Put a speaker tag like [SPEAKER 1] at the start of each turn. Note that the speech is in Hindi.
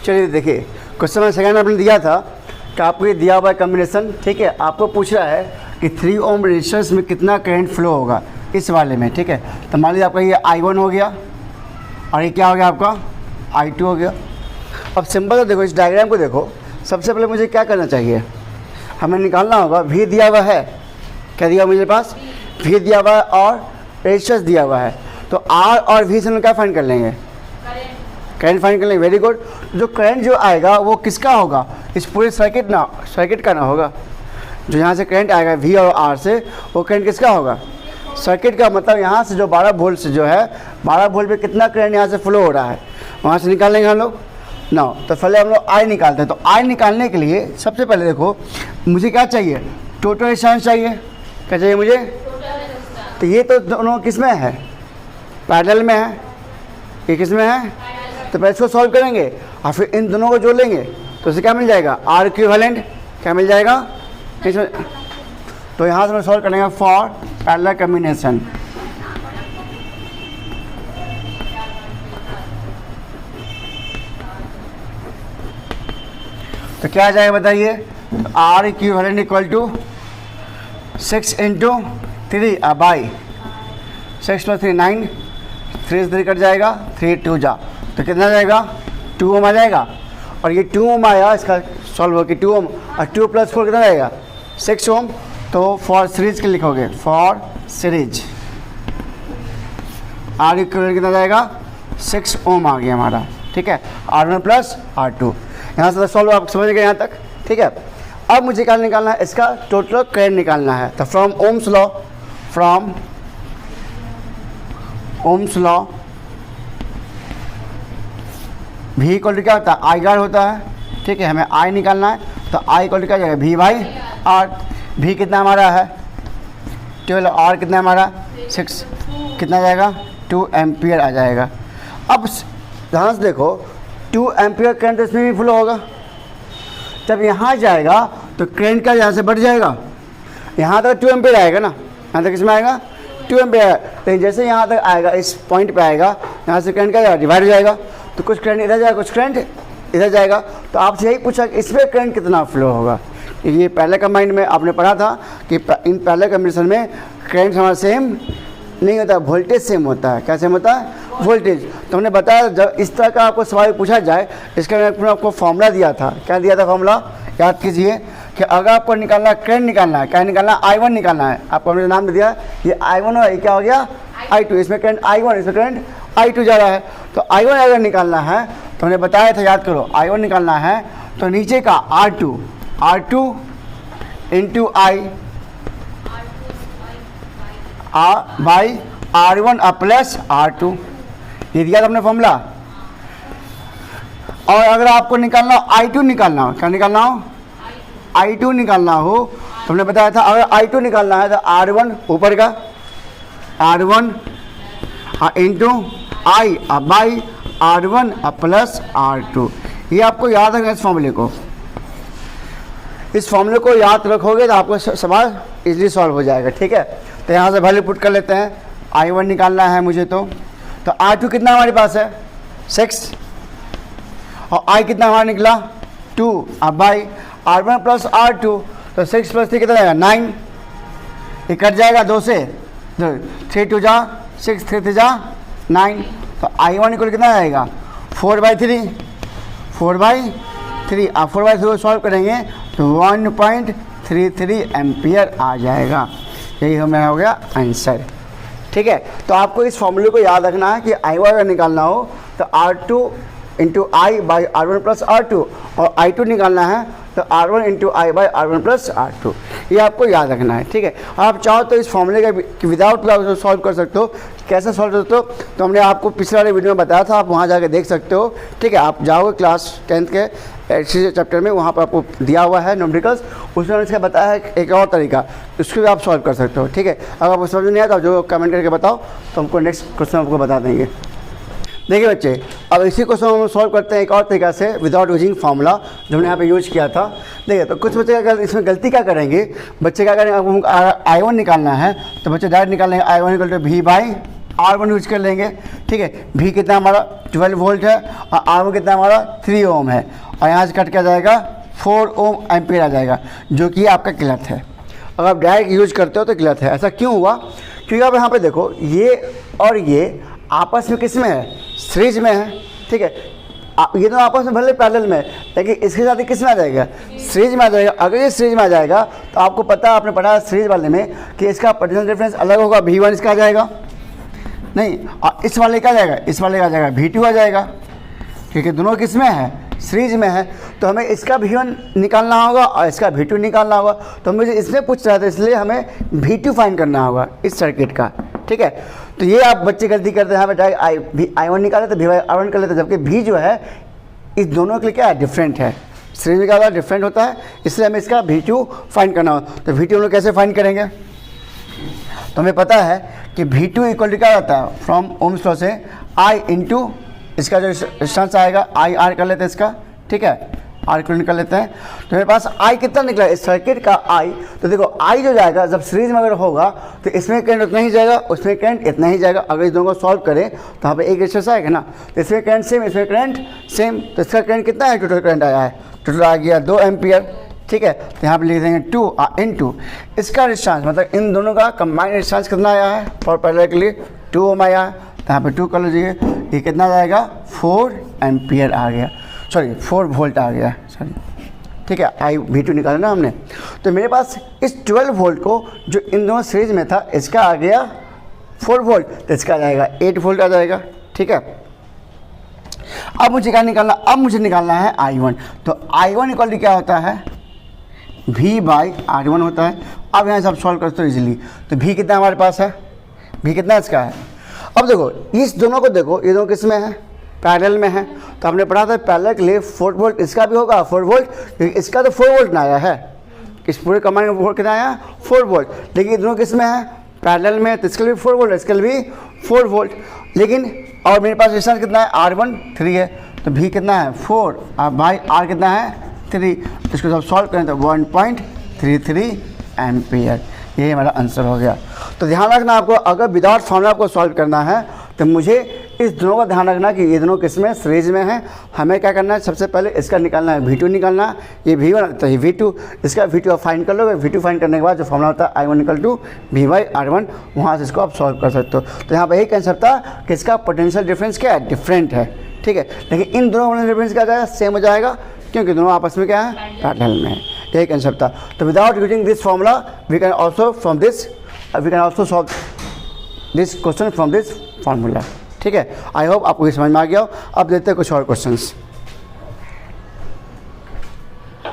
[SPEAKER 1] चलिए देखिए, क्वेश्चन नंबर सेकंड आपने दिया था कि आपको ये दिया हुआ है कम्बिनेशन, ठीक है। आपको पूछ रहा है कि 3 ओम रेजिस्टेंस में कितना करंट फ्लो होगा इस वाले में, ठीक है। तो मान लीजिए आपका ये I1 हो गया और ये क्या हो गया आपका I2 हो गया। अब सिंपल तो देखो, इस डायग्राम को देखो, सबसे पहले मुझे क्या करना चाहिए, हमें निकालना होगा V दिया हुआ है, क्या दिया हुआ मेरे पास, V दिया हुआ है और रेजिस्टेंस दिया हुआ है। तो R और V से हम क्या फाइंड कर लेंगे, करंट फाइंड कर लेंगे। Very good. जो करंट जो आएगा वो किसका होगा, इस पूरे सर्किट का ना होगा। जो यहाँ से करंट आएगा V और R से, वो करंट किसका होगा, सर्किट का। मतलब यहाँ से जो 12 वोल्ट से जो है 12 वोल्ट पे कितना करंट यहाँ से फ्लो हो रहा है, वहाँ से निकाल लेंगे हम लोग ना। तो पहले हम लोग I निकालते हैं। तो I निकालने के लिए सबसे पहले देखो मुझे क्या चाहिए, टोटल रेजिस्टेंस चाहिए। क्या चाहिए मुझे, तो ये तो दोनों किस में है, पैरेलल में है। ये किस में है, तो पहले इसको सॉल्व करेंगे और फिर इन दोनों को जोड़ लेंगे तो उसे क्या मिल जाएगा, R इक्विवेलेंट क्या मिल जाएगा इसमें। तो यहाँ से हम सॉल्व करेंगे फॉर पैरेलल कॉम्बिनेशन। तो क्या आ जाएगा बताइए, तो R equivalent equal to 6 × 3 by 6 + 3 9, 3 से 3 कट जाएगा, 3 2 जा, तो कितना जाएगा 2 ओम आ जाएगा। और ये 2 ओम आया, इसका सॉल्व हो कि 2 ओम और 2 + 4 कितना जाएगा 6 ओम। तो फॉर सीरीज के लिखोगे, फॉर सीरीज R इक्विवेलेंट कितना जाएगा 6 ओम आ गया हमारा, ठीक है। R1 + R2, यहाँ से सॉल्व आप समझ गए यहाँ तक, ठीक है। अब मुझे क्या निकालना है, इसका टोटल करंट निकालना है। तो from Ohm's law V equal to क्या होता है, I होता है, ठीक है। हमें I निकालना है, तो I इक्वल टू क्या जाएगा V/R। V कितना हमारा है 12, R कितना हमारा 6, कितना जाएगा 2 एम्पियर आ जाएगा। अब ध्यान से देखो 2 एम्पियर करंट इसमें भी फ्लो होगा। जब यहाँ जाएगा तो करंट का यहाँ से बढ़ जाएगा, यहाँ तक 2 एम्पियर आएगा ना, यहाँ तक किसमें आएगा 2 एम्पियर। लेकिन जैसे यहाँ तक आएगा, इस पॉइंट पे आएगा, यहाँ से करंट क्या डिवाइड हो जाएगा। तो कुछ करंट इधर जाएगा, कुछ करंट इधर जाएगा। तो आपसे यही पूछा कि इसमें करंट कितना फ्लो होगा। ये पहले कम्बाइंड में आपने पढ़ा था कि इन पहले कम्बिनेशन में करंट हमारा सेम नहीं होता, वोल्टेज सेम होता है। क्या सेम होता है, वोल्टेज। तो हमने बताया जब इस तरह का आपको सवाल पूछा जाए, इसका मैंने आपको फॉर्मूला दिया था। क्या दिया था फॉर्मूला, याद कीजिए कि अगर आपको निकालना करंट निकालना है, क्या निकालना I1 निकालना है, आपको हमने नाम दे दिया ये I1 और ये क्या हो गया I2। इसमें करंट I1, इसमें करंट I2 जा रहा है। तो I1 अगर निकालना है तो हमने बताया था, याद करो, I1 निकालना है तो नीचे का R2 × I by R1 + R2, ये दिया था हमने फॉर्मूला। और अगर आपको निकालना I2 निकालना हो, क्या निकालना हो I2 निकालना हो, तो हमने बताया था अगर I2 निकालना है तो R1 ऊपर का R1 × I by R1 + R2। ये आपको याद रखना, इस फॉर्मूले को याद रखोगे तो आपको सवाल इजीली सॉल्व हो जाएगा, ठीक है। तो यहाँ से वैल्यू पुट कर लेते हैं। I1 निकालना है मुझे, तो R2 कितना हमारे पास है 6, और I कितना हमारा निकला 2 बाई R1 + R2। तो 6 + 3 कितना जाएगा 9, ये कट जाएगा 2 से, 3 2 जा 6, 3 3 जा 9। तो I1 इक्वल कितना आएगा 4/3, 4/3। आप 4/3 को सॉल्व करेंगे तो 1.33 एम्पियर आ जाएगा। यही हमें हो गया आंसर, ठीक है। तो आपको इस फॉर्मूले को याद रखना है कि I1 अगर निकालना हो तो R2 × I by R1 + R2, और I2 निकालना है तो R1 × I by R1 + R2। ये आपको याद रखना है, ठीक है। आप चाहो तो इस फॉर्मूले का विदाउट सॉल्व कर सकते हो। कैसे सॉल्व करते हो, तो हमने आपको पिछले वाले वीडियो में बताया था, आप वहाँ जाके देख सकते हो, ठीक है। आप जाओगे क्लास 10th के चैप्टर में, वहाँ पर आपको दिया हुआ है न्यूमेरिकल्स, उसमें इसका बताया है एक और तरीका, उसको भी आप सॉल्व कर सकते हो, ठीक है। अगर आपको समझ नहीं आता जो कमेंट करके बताओ, तो हमको नेक्स्ट क्वेश्चन आपको बता देंगे। देखिए बच्चे, अब इसी क्वेश्चन हम सॉल्व करते हैं एक और तरीका से, विदाउट यूजिंग फार्मूला, जो हमने यहाँ पे यूज किया था। देखिए, तो कुछ बच्चे अगर इसमें गलती क्या करेंगे, बच्चे क्या करेंगे, I1 निकालना है तो बच्चे डायरेक्ट निकालेंगे I1 = V/R R1 यूज कर लेंगे, ठीक है। V कितना हमारा 12 वोल्ट है और R1 कितना हमारा 3 ओम है, और यहाँ से कट क्या जाएगा 4 ओम एम्पियर आ जाएगा, जो कि आपका गलत है। अगर आप डायरेक्ट यूज करते हो तो गलत है। ऐसा क्यों हुआ? क्योंकि आप यहाँ पे देखो ये और ये आपस में किस में है, सीरीज में है, ठीक है। ये दोनों आपस में भले पैरेलल में है, लेकिन इसके साथ किस में आ जाएगा, सीरीज में आ जाएगा। अगर ये सीरीज में आ जाएगा तो आपको पता है, आपने पढ़ा सीरीज वाले में कि इसका पोटेंशियल डिफरेंस अलग होगा, V1 इसका आ जाएगा नहीं, और इस वाले का आ जाएगा, इस वाले का आ जाएगा V2 आ जाएगा, क्योंकि दोनों किस में है, सीरीज में है। तो हमें इसका V1 निकालना होगा और इसका V2 निकालना होगा। तो मुझे इसमें पूछ रहा था, इसलिए हमें V2 फाइंड करना होगा इस सर्किट का, ठीक है। तो ये आप बच्चे गलती करते हैं, यहाँ पे I1 निकाले तो V1 कर लेते, जबकि V जो है इस दोनों के लिए क्या है, डिफरेंट है। सीरीज में क्या होता है, डिफरेंट होता है, इसलिए हमें इसका V2 फाइंड करना होगा। तो V2 हम लोग कैसे फाइंड करेंगे? तो हमें पता है कि V2 इक्वल टू क्या होता है, फ्रॉम ओम्स लॉ से I इंटू इसका जो रेजिस्टेंस आएगा IR कर लेते हैं इसका, ठीक है, R को निकाल लेते हैं। तो मेरे पास I कितना निकला इस सर्किट का I, तो देखो I जो जाएगा जब सीरीज में अगर होगा तो इसमें करंट उतना ही जाएगा, उसमें करंट इतना ही जाएगा। अगर इस दोनों को सॉल्व करें तो यहाँ पे एक रेजिस्टेंस आएगा ना, तो इसमें करंट सेम, इसमें करंट सेम, तो इसका करंट कितना है, टोटल करंट आया है, टोटल आ गया 2 एम्पियर, ठीक है। तो यहाँ पे लिख देंगे 2 इंटू इसका रेजिस्टेंस, मतलब इन दोनों का कंबाइंड रेजिस्टेंस कितना आया है फॉर पैरेलल के लिए 2 ओम आया है, तो यहाँ पे 2 कर लीजिए, ये कितना जाएगा 4 एम्पियर आ गया, सॉरी 4 वोल्ट आ गया, सॉरी, ठीक है। V2 निकाला ना हमने। तो मेरे पास इस 12 वोल्ट को जो इन दोनों सीरीज में था, इसका आ गया 4 वोल्ट, तो इसका आ जाएगा 8 वोल्ट आ जाएगा, ठीक है। अब मुझे क्या निकालना, अब मुझे निकालना है I1। तो I1 इक्वल टू क्या होता है, V/R1 होता है। अब यहाँ से आप सॉल्व करते हो इजीली, तो V कितना हमारे पास है, V कितना इसका है। अब देखो इस दोनों को देखो, ये दोनों किस में है, पैरेलल में है। तो आपने पढ़ा था पैरेलल के लिए 4 वोल्ट इसका भी होगा 4 वोल्ट, क्योंकि इसका तो 4 वोल्ट ना आया है, इस पूरे कमांड में वोल्ट कितना आया 4 वोल्ट, लेकिन ये दोनों किस में है, पैरेलल में, तो इसके लिए 4 वोल्ट, इसके लिए भी 4 वोल्ट। लेकिन और मेरे पास रेजिस्टेंस कितना है, R1 3 है, तो V कितना है 4 और बाई R कितना है 3, इसको जब सॉल्व करें तो 1.33 एम्पियर, यही हमारा आंसर हो गया। तो ध्यान रखना आपको, अगर विदाउट फॉर्मूला आपको सॉल्व करना है तो मुझे इस दोनों का ध्यान रखना कि ये दोनों किस में, सीरीज में है। हमें क्या करना है, सबसे पहले इसका निकालना है V2 निकालना है, ये V1 तो ये V2, इसका V2 आप फाइंड कर लोगे। V2 फाइंड करने के बाद जो फॉर्मूला होता है I1 इक्वल टू V/R1, वहाँ से इसको आप सॉल्व कर सकते हो। तो यहाँ पर यही कंसेप्ट था कि इसका पोटेंशियल डिफरेंस क्या है, डिफरेंट है, ठीक है। लेकिन इन दोनों पोटेंशियल डिफरेंस क्या जाएगा, सेम हो जाएगा, क्योंकि दोनों आपस में क्या है, पैरेलल में है, यही कंसेप्ट था। तो without using this formula we can also solve this question from this formula, ठीक है। आई होप आपको ये समझ में आ गया हो। अब देखते हैं कुछ और क्वेश्चंस।